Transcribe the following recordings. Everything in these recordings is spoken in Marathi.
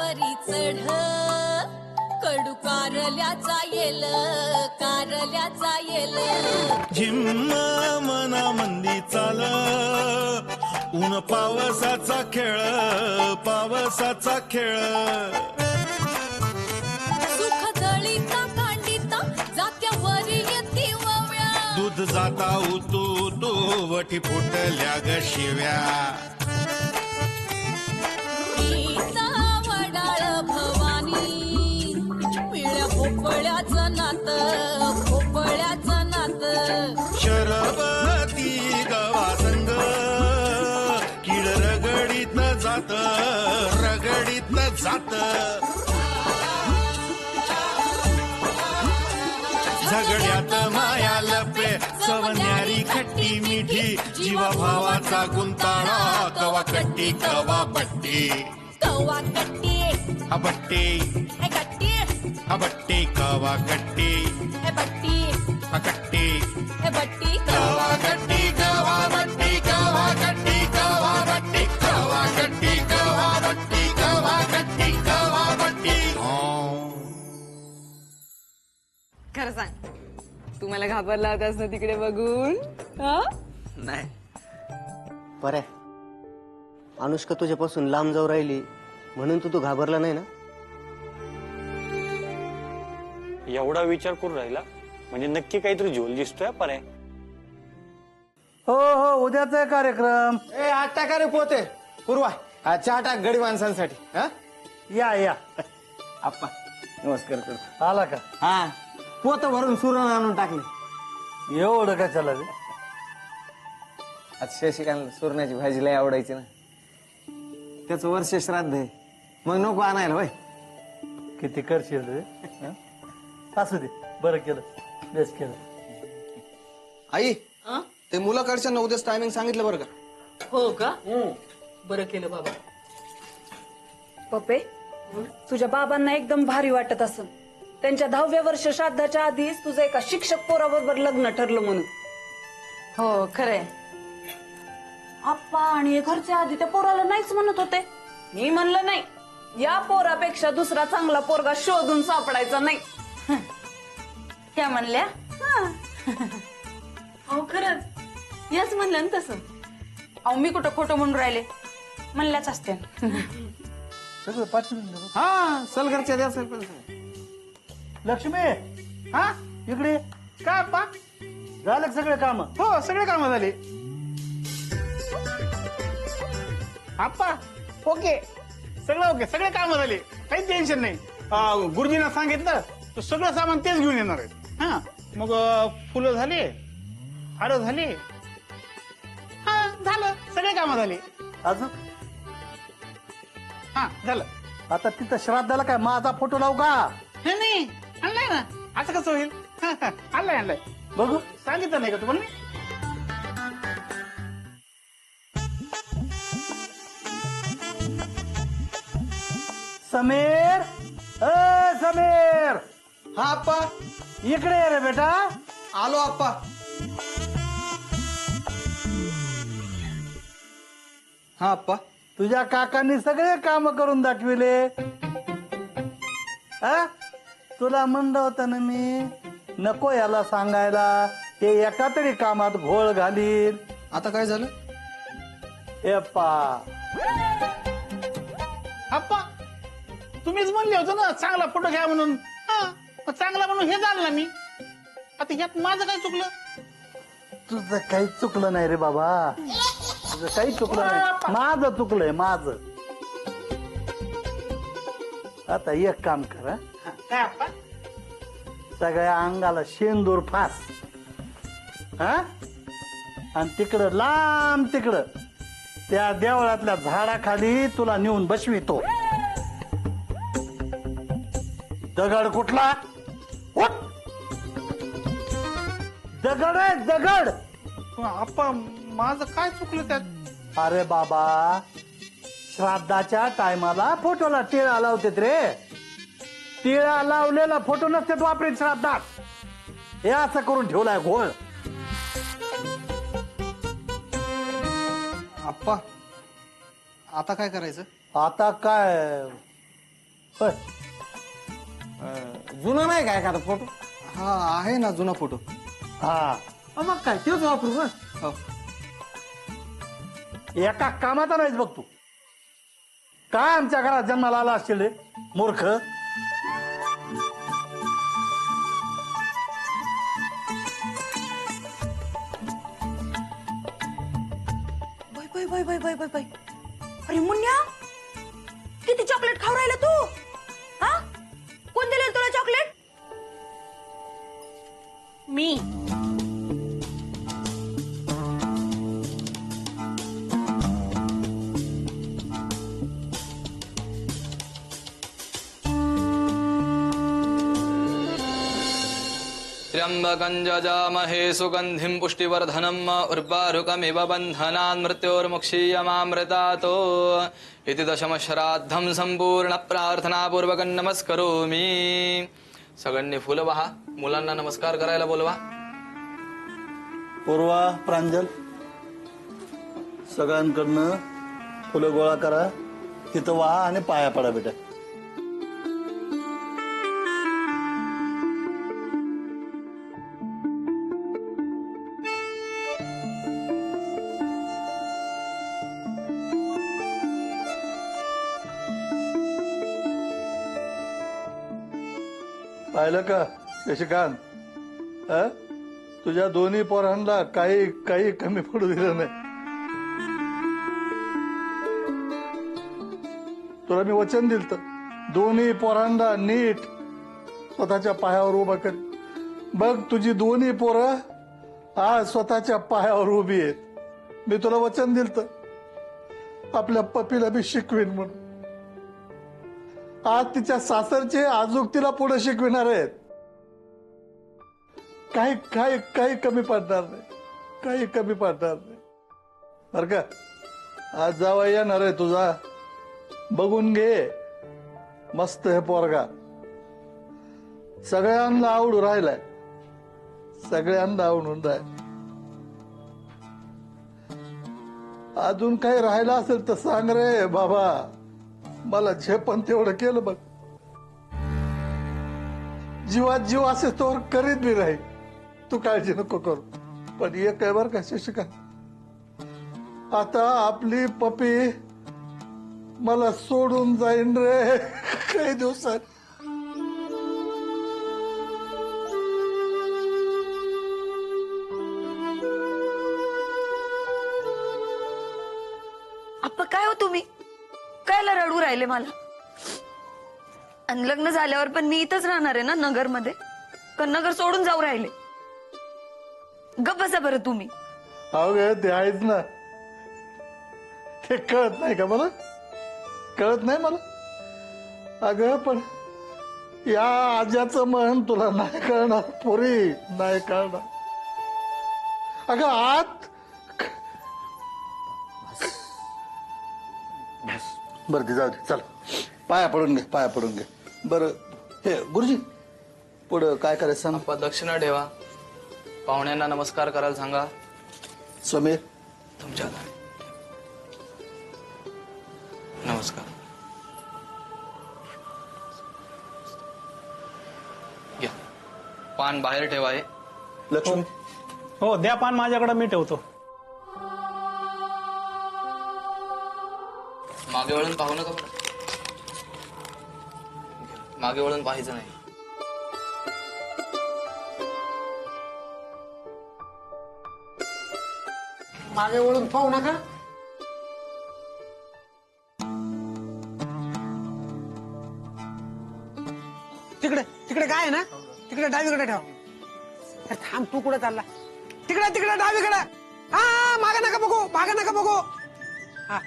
झाडावरी चढ कडू कारल्याचा येल झिम्म मना मंदी चाल ऊन पावसाचा खेळ सुख जळीता कांडिता जात्यावरी येती वव्या दूध जाता उतू वठी फुटल्या ग शिव्या गीता वडाळ भवानी पिळ्या भोपळ्याचं नात शरबती गवा संग किड रगडीत जात झगड्यात माया लपे सवन्यारी खट्टी मिठी जीवा भावाचा गुंताळा कवा कट्टी कवा बट्टी अबट्टी अबट्टी कवा कट्टी बट्टी अकट्टी बट्टी कवा कट्टी कवा बट्टी कवा कट्टी कवा बट्टी कवा कट्टी कवा बट्टी कवा कट्टी कवा बट्टी खरं सांग तू मला घाबरला होतास ना तिकडे बघून हा? नाही बरं अनुष्का तुझ्यापासून लांब जाऊ राहिली म्हणून तू घाबरला नाही ना? एवढा विचार करून राहिला म्हणजे नक्की काहीतरी झोल दिसतोय पर्याय. हो उद्याचा आहे कार्यक्रम. ए आठ टाका रे पोते पूर्वा चहा टाक गडी माणसांसाठी. हा या आप्पा नमस्कार करतो. आला का? हा पोत भरून सुरण आणून टाकले. एवढं काय चाललं रे? आज शशिकांत सुरणाची भाजी लय आवडायची ना, त्याचं वर्ष श्राद्ध आहे, मग नको आणायला होय. किती करशील रे? हं? असू दे, बरं केलं, बेस केलं. आई ते मुलाकडच्या 9 टायमिंग सांगितलं बरं का? हो का? बरं केलं बाबा. पप्पे तुझ्या बाबांना एकदम भारी वाटत असं त्यांच्या 10व्या वर्ष श्राद्धाच्या आधीच तुझं एका शिक्षक पोराबरोबर लग्न ठरलं म्हणून. हो खरंय. आप्पा आणि घरचे आधी त्या पोराला नाहीच म्हणत होते. मी म्हणलं नाही, या पोरापेक्षा दुसरा चांगला पोरगा शोधून सापडायचा नाही. क्या म्हणल्या? अहो खरंच याच म्हणलं ना तसं. अहो मी कुठं खोटं म्हणून राहिले, म्हणल्याच असते. सगळं पाठवून. हा सलगरच्या द्या सर. लक्ष्मी हा इकडे. काय आप्पा? झालं का सगळे काम? हो सगळे कामं झाली आप्पा. ओके सगळं ओके, सगळे कामं झाली, काही टेन्शन नाही. गुरुजींना सांगितलं तर सगळं सामान तेच घेऊन येणार आहेत. हा मग फुलं झाली, हार झाली, हा झालं, सगळे कामं झाली. अजून हा झालं. आता तिथं श्राद्धाला काय माझा फोटो लावू का? नाही आणलाय ना, असं कसं होईल? आणलाय बघू. सांगितलं नाही का तुम्हाला? समीर, समीर हा आप्पा इकडे ये रे बेटा. आलो आप्पा. हा आप्पा. तुझ्या काकांनी सगळे काम करून दाखविले. तुला म्हणलं होतं ना मी, नको याला सांगायला, ते एका तरी कामात घोळ घालील. आता काय झालं? आप्पा तुम्हीच म्हणले होते ना चांगला फोटो घ्या म्हणून. चांगला म्हणून हे झालं ना मी. आता यात माझं काय चुकलं? तुझं काही चुकलं नाही रे बाबा, तुझं काही चुकलं नाही. माझं चुकलंय माझं. आता एक काम कर, काय आप्पा? सगळ्या अंगाला शेंदूर फास, आणि तिकडं लांब तिकडं त्या देवळातल्या झाडाखाली तुला नेऊन बसवितो. दगड कुठला? उठ. दगड आहे दगड. आप्पा माझं काय चुकलं त्यात? अरे बाबा, श्राद्धाच्या टायमाला फोटोला टिळा लावतात रे. टिळा लावलेला फोटो नसतात वापरीत श्राद्धात. हे असं करून ठेवलाय घोळ. आप्पा आता काय करायचं? आता काय, होय जुना नाही काय एखादा फोटो? हा आहे ना जुना फोटो. हा मग काय तेच वापरू ना. हो. एका कामाचा नाहीच बघ तू. काय आमच्या घरात जन्माला आला असशील रे मूर्ख. बाय अरे मुन्या किती चॉकलेट खाऊ राहिला तू? हा कोण दिले तुला चॉकलेट? मी. त्र्यंबकं जजामहे सुगन्धिं पुष्टिवर्धनम् उर्वारुकमिव बन्धनान् मृत्योर्मुक्षीयमामृतात् इति दशमश्राद्धं संपूर्ण प्रार्थनापूर्वकं नमस्करोमि. सगळ्यांनी फुलं वाहा. मुलांना नमस्कार करायला बोलवा. पूर्वा, प्रांजल सगळ्यांकडनं फुलं गोळा करा. तिथं वाहा आणि पाया पडा बेटा. पाहिलं का शशिकांत? तुझ्या दोन्ही पोरांना काही कमी पडू दिलं नाही. तुला मी वचन दिलं दोन्ही पोरांना नीट स्वतःच्या पायावर उभा कर. बघ तुझी दोन्ही पोरं आज स्वतःच्या पायावर उभी आहेत. मी तुला वचन दिलं आपल्या पपीला बी शिकवीन म्हणून. आज तिच्या सासरचे आजूक तिला पुढे शिकविणार आहेत. काही कमी पडणार नाही. काही कमी पडणार नाही बर का. आज जावा येणार आहे तुझा. बघून घे मस्त हे पोरगा. सगळ्यांना आवडून राहिलाय. सगळ्यांना आवडून राहिला. अजून काही राहिलं असेल तर सांग रे बाबा. मला झेपण तेवढं केलं बघ. जीवात जीव असे तोवर करीत बी राहील. तू काळजी नको करू. पण एक आहे बर का शशिकांत, आता आपली पपी मला सोडून जाईन रे काही दिवसात. आप्पा काय हो तुम्ही कायला रडू राहिले मला? आणि लग्न झाल्यावर पण मी इथंच राहणार आहे ना नगर मध्ये? का नगर सोडून जाऊ राहिले? गप्प बसा बरं तुम्ही. अवघ ते आहेच ना. ते कळत नाही का मला? कळत नाही मला. अगं पण या आज्याचं मन तुला नाही कळणार पोरी. नाही कळणार. अगं आत बर ते जाऊ दे. चल पाया पडून घे. पाया पडून घे. बरं हे गुरुजी पुढं काय करायचं सांग. आपण दक्षिणा ठेवा. पाहुण्यांना नमस्कार करायला सांगा. समीर तुमच्या नमस्कार. घ्या. पान बाहेर ठेवा. आहे लक्ष्मी. हो द्या पान माझ्याकडे. मी ठेवतो. मागे वळून पाहू नका बरं. मागे वळून पाहायचं नाही. मागे वळून पाहू नका. तिकडे तिकडे काय आहे ना, तिकडे डावीकडे ठेव. अरे थांब, तू कुठे चालला? तिकडे तिकडे डावीकडे. हा मागे नका बघू. मागे नका बघू. हा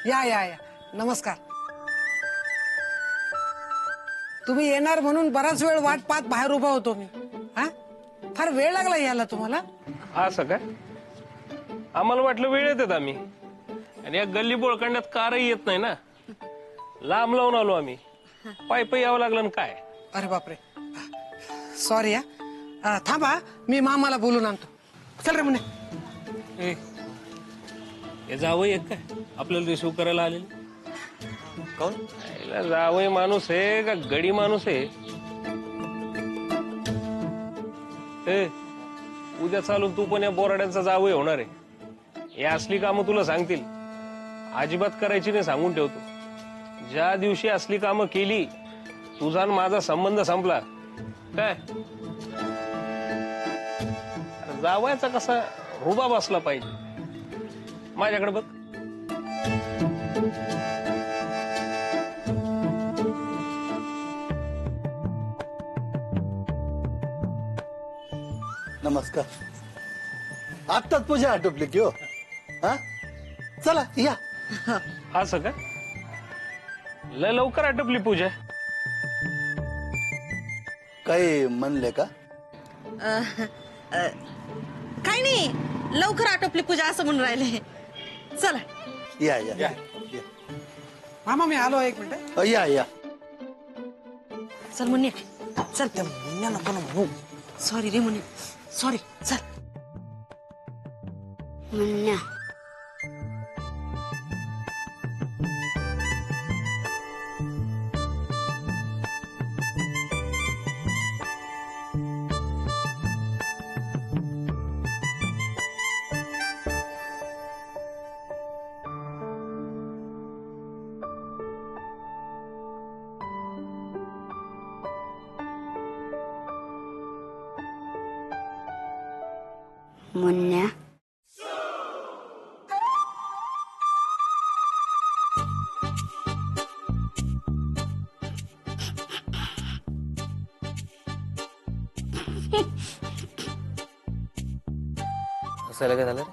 या या या. नमस्कार. तुम्ही येणार म्हणून बराच वेळ वाट पाहत बाहेर उभा होतो मी. हा फार वेळ लागला यायला तुम्हाला? असं काय? आम्हाला वाटलं वेळ येतात आम्ही. आणि या गल्ली बोळखंडात कारही येत नाही ना. लांब लावून आलो आम्ही. पायी पायी यावं लागलं ना काय. अरे बापरे, सॉरी. या थांबा, मी मामाला बोलून आणतो. चल रे म्हणे. हे जावं एक काय आपल्याला रिसिव्ह करायला आलेलं. कोण? जावई माणूस आहे का गडी माणूस आहे? ए, उद्या चालून तू पण या बोराड्यांचा जावई होणार आहे. हे असली कामं तुला सांगतील अजिबात करायची नाही, सांगून ठेवतो. ज्या दिवशी असली कामं केली तुझा आणि माझा संबंध संपला काय. जावयाचा कसा रुबाब असला पाहिजे. माझ्याकडे बघ. नमस्कार. आत्ताच पूजा आटोपली की हो. हा चला या. असं का? लय लवकर आटोपली पूजा. काही म्हणले का? काही नाही, लवकर आटोपली पूजा असं म्हणून राहिले. चला या या या. मामा मी आलो एक मिनिट. या या. चल मुन्या, चल. त्या मुन्या नको ना म्हणू. सॉरी रे मुन्या, सॉरी. चल मुन्या. मुन्या. हसायला काय झालं रे?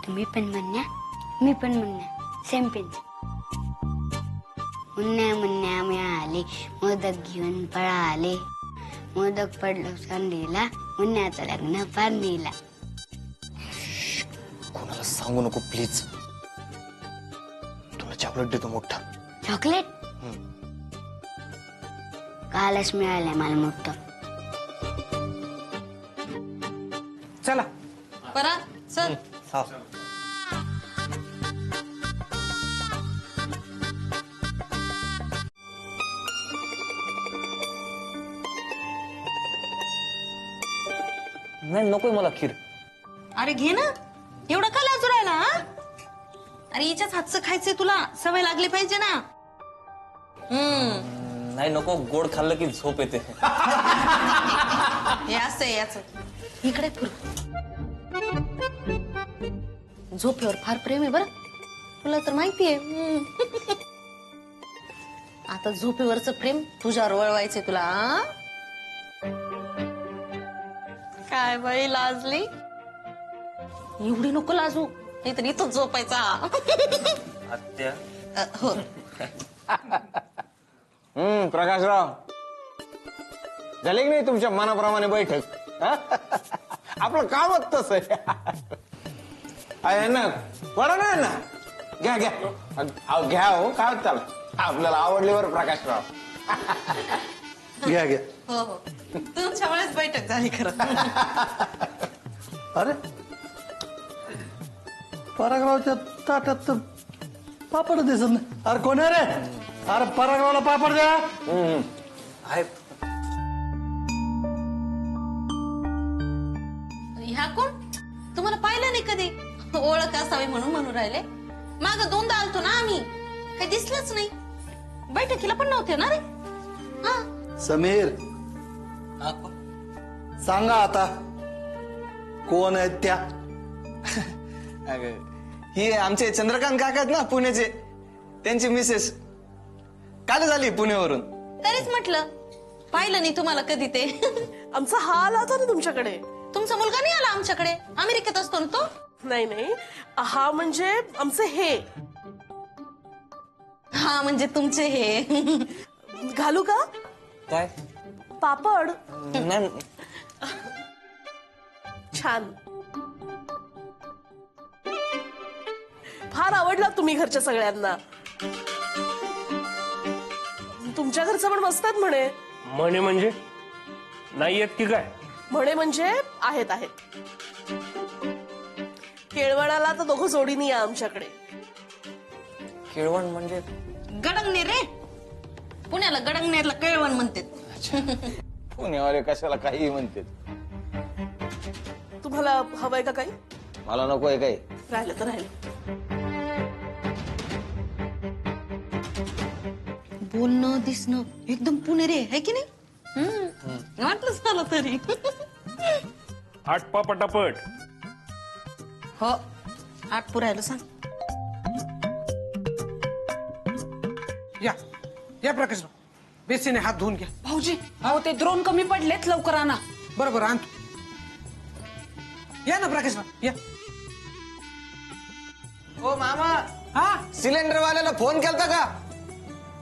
तुम्ही पण मुन्या, मी पण मुन्या. Same pinch. मुन्या मुन्या मिळाले, मोदक घेऊन पळाले. मोदक पडलो संधीला, मुन्याचं लग्न फांदीला. कोणाला सांगू नको प्लीज. तुला चॉकलेट देतो मोठा. चॉकलेट? कालच मिळालंय मला मोठं. चला परा, चल. नाही नकोय मला खीर. अरे घे ना, एवढं का लाजू राहिला? हा? अरे हिच्याच हातचं खायचंय तुला, सवय लागली पाहिजे ना. नाही नको, गोड खाल्लं की झोप येते. हे असं आहे याच. इकडे फुल. झोपेवर फार प्रेम आहे बरं, तुला तर माहितीये. आता झोपेवरचं प्रेम तुझ्यावर वळवायचंय तुला. हा? काय बाई लाजली? एवढी नको लाजू, नाही तर इथंच झोपायचा. आत्या. हो. प्रकाशराव झाले की नाही तुमच्या मनाप्रमाणे बैठक? आपलं कामच तसं आहे ना. पडा ना, घ्या घ्या. घ्या हो, काय चाल आपल्याला आवडले बरं प्रकाशराव. घ्या घ्या. हो हो, तुमच्या वेळेस बैठक झाली खरं. अरे परागरावच्या ताटात तर पापड दिसत नाही. अरे कोण आहे रे? अरे परागरावला पापड द्या. ह्या कोण? तुम्हाला पाहिलं नाही कधी? ओळख असावी म्हणून राहिले. माग दोनदा आलतो ना आम्ही, काही दिसलंच नाही. बैठकीला पण नव्हते ना रे. हा समीर सांगा आता कोण आहेत त्या? ही आमचे चंद्रकांत काका आहेत ना पुण्याचे, त्यांची मिसेस. काल झाली पुण्यावरून. तरीच म्हटलं पाहिलं नाही तुम्हाला कधी ते. आमचा हा आला होता ना तुमच्याकडे. तुमचा मुलगा नाही आला आमच्याकडे, अमेरिकेत असतो ना तो. नाही नाही, हा म्हणजे आमचे हे. हा म्हणजे तुमचे हे. घालू का काय? पापड? नाही. छान, फार आवडला तुम्ही घरच्या सगळ्यांना. तुमच्या घरचं पण मस्तात म्हणे. म्हणे म्हणजे नाही येत की काय? म्हणे म्हणजे आहेत आहेत. केळवणाला तर दोघं जोडीनी या आमच्याकडे. केळवण म्हणजे गडंगनेर रे, पुण्याला गडंगनेरला केळवण म्हणतात. पुण्यावाले कशाला काही म्हणते. तुम्हाला हवंय का काही? मला नकोय काही. राहिलं तर राहिलं. बोलणं दिसणं एकदम पुणेरी आहे की नाही? वाटलंच मला तरी. आटपा पटापट. हो, आठ पुरायला सांग. या प्रकाशराव, बेसीने हात धुवून घ्या. भाऊजी अहो ते द्रोण कमी पडलेत, लवकर आणा. बरोबर आणतो. या ना प्रकाशराव या. हो मामा, हा सिलेंडर वाल्याला फोन केलता का?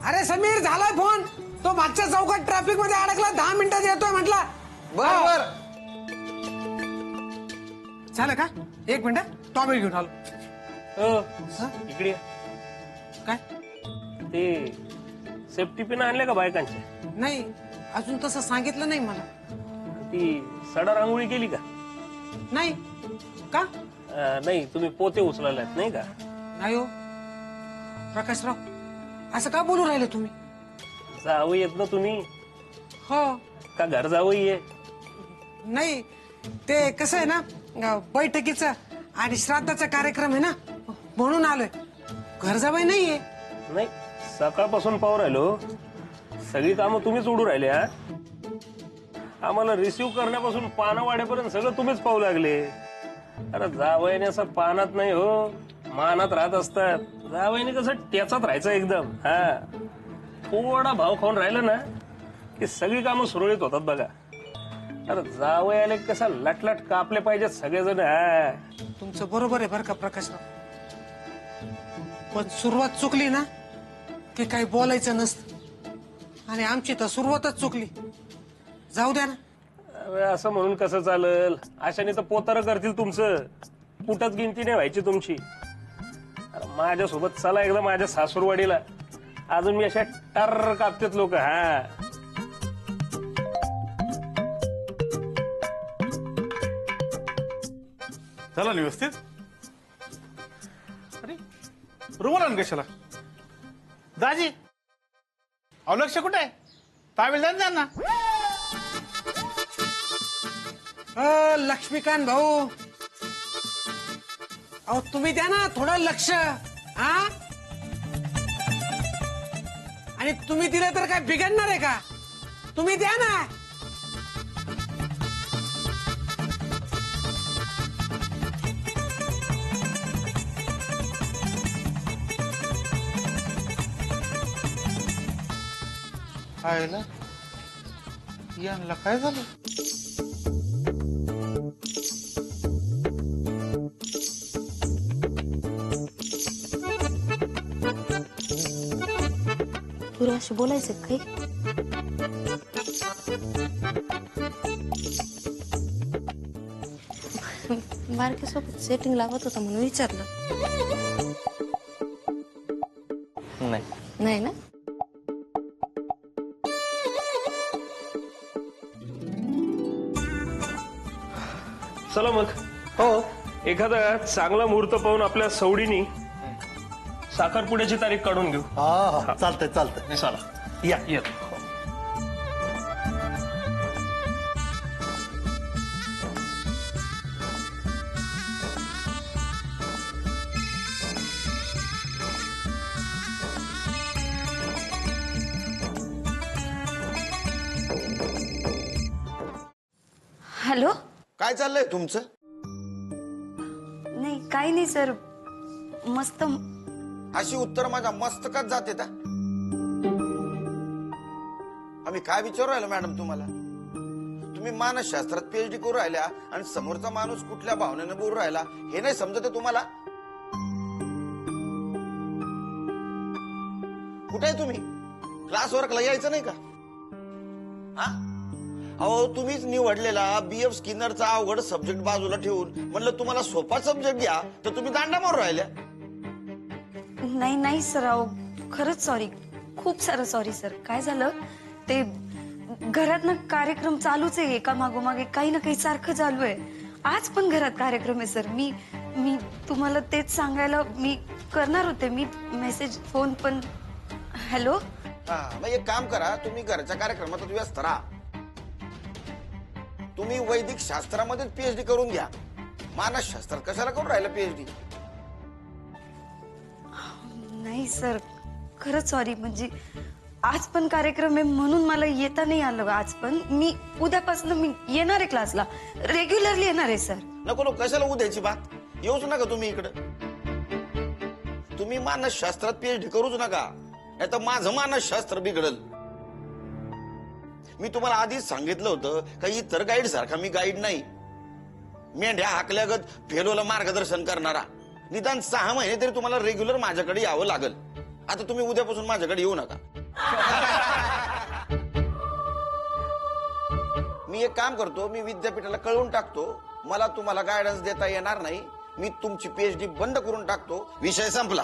अरे समीर, झालाय फोन. तो मागच्या चौकात ट्रॅफिक मध्ये अडकला, 10 मिनिटात येतोय म्हटला. बरोबर. झालं का? 1 मिनिट, टॉवेल घेऊन आलो. इकडे या. काय ते सेफ्टी पिन आणले का बायकांचे? नाही, अजून तसं सांगितलं नाही मला. ती सडा रांगोळी केली का? नाही. का? नाही, तुम्ही पोते उचलायलात नाही का? नाही हो प्रकाशराव, असं का बोलू राहिले तुम्ही? जावं येत ना तुम्ही? हो. का घर जावं ये? नाही, ते कसं आहे ना, बैठकीचा आणि श्राद्धाचा कार्यक्रम आहे ना, म्हणून आलोय. घर जावई नाहीये. नाही, सकाळपासून पाहू राहिलो सगळी कामं तुम्हीच उडू राहिले. आम्हाला रिसीव्ह करण्यापासून पानं वाढेपर्यंत सगळं तुम्हीच पाहू लागले. अरे जावयाने असं पानात नाही हो, मानात राहत असतात. जावयाने कसं टेचात राहायचं एकदम. हा, थोडा भाव खाऊन राहिलं ना की सगळी कामं सुरळीत होतात बघा. अरे जावयाले कसं लटलट कापले पाहिजेत सगळेजण. हा, तुमचं बरोबर आहे बरं का प्रकाशराव, पण सुरुवात चुकली ना की काही बोलायचं नसतं. आणि आमची तर सुरुवातच चुकली. जाऊ द्या ना. अरे असं म्हणून कसं चालल? अशाने तर पोतार करतील तुमचं. कुठंच गिनती नाही व्हायची तुमची. अरे माझ्यासोबत चला एकदा माझ्या सासूरवाडीला. अजून मी अशा टर कापतेत लोक. हा, चला ना व्यवस्थित. अरे रुमाला ना कशाला? दाजी, अहो लक्ष कुठे आहे? तावेल द्या ना. लक्ष्मीकांत भाऊ, अहो तुम्ही द्या ना थोडं लक्ष. हा, आणि तुम्ही दिलं तर काय बिघडणार आहे का? तुम्ही द्या ना. आयला यांना काय झालं? तुला अशी बोलायचं काही? बारकेसोबत सेटिंग लावत होता म्हणून विचारलं. नाही. नाही ना? चला मग. हो, एखादा चांगला मुहूर्त पाहून आपल्या सवडीनी साखरपुड्याची तारीख काढून घेऊ. हा, चालतंय चालतंय. चला या. येत. हॅलो. काय चाललंय तुमचं? नाही, काही नाही सर. मस्त. अशी उत्तर माझ्या मस्तकात जाते का? आम्ही काय विचारू राहिलो मॅडम तुम्हाला? तुम्ही मानसशास्त्रात PhD करू राहिल्या आणि समोरचा माणूस कुठल्या भावनेने बोलू राहिला हे नाही समजत आहे तुम्हाला? कुठे आहे तुम्ही? क्लास वर्कला यायचं नाही का? हा, अहो तुम्हीच निवडलेला BF स्किनरचा अवघड सब्जेक्ट बाजूला ठेवून म्हणलं तुम्हाला सोपा सब्जेक्ट घ्या, तर तुम्ही दांडा मारू राहिल्या. नाही नाही सर, अहो खरंच सॉरी, खूप सारं सॉरी सर. काय झालं ते घरात ना कार्यक्रम चालूच आहे, एका मागोमागे काही ना काही सारखं चालू आहे. आज पण घरात कार्यक्रम आहे सर. मी मी तुम्हाला तेच सांगायला मी करणार होते. मी मेसेज फोन पण. हॅलो. हा मग एक काम करा, तुम्ही घरच्या कार्यक्रमात व्यस्त राहा. तुम्ही वैदिक शास्त्रामध्येच पीएचडी करून घ्या. मानसशास्त्रात कशाला करून राहिला पीएचडी? नाही सर, खरंच सॉरी. म्हणजे आज पण कार्यक्रम आहे म्हणून मला येता नाही आलं. आज पण मी उद्यापासून मी येणार आहे क्लासला, रेग्युलरली येणार आहे सर. नको नको, कशाला उद्याची बात, येऊच नका तुम्ही इकडे. तुम्ही मानसशास्त्रात पीएचडी करूच नका, नाही तर माझं मानसशास्त्र बिघडल. मी तुम्हाला आधीच सांगितलं होतं का इतर गाईड सारखा मी गाईड नाही. मेंढ्या हाकल्यागत फेलोला मार्गदर्शन करणारा. निदान 6 महिने तरी तुम्हाला रेग्युलर माझ्याकडे यावं लागल. आता तुम्ही उद्यापासून माझ्याकडे येऊ नका. मी एक काम करतो, मी विद्यापीठाला कळवून टाकतो मला तुम्हाला गायडन्स देता येणार नाही. मी तुमची पीएचडी बंद करून टाकतो. विषय संपला.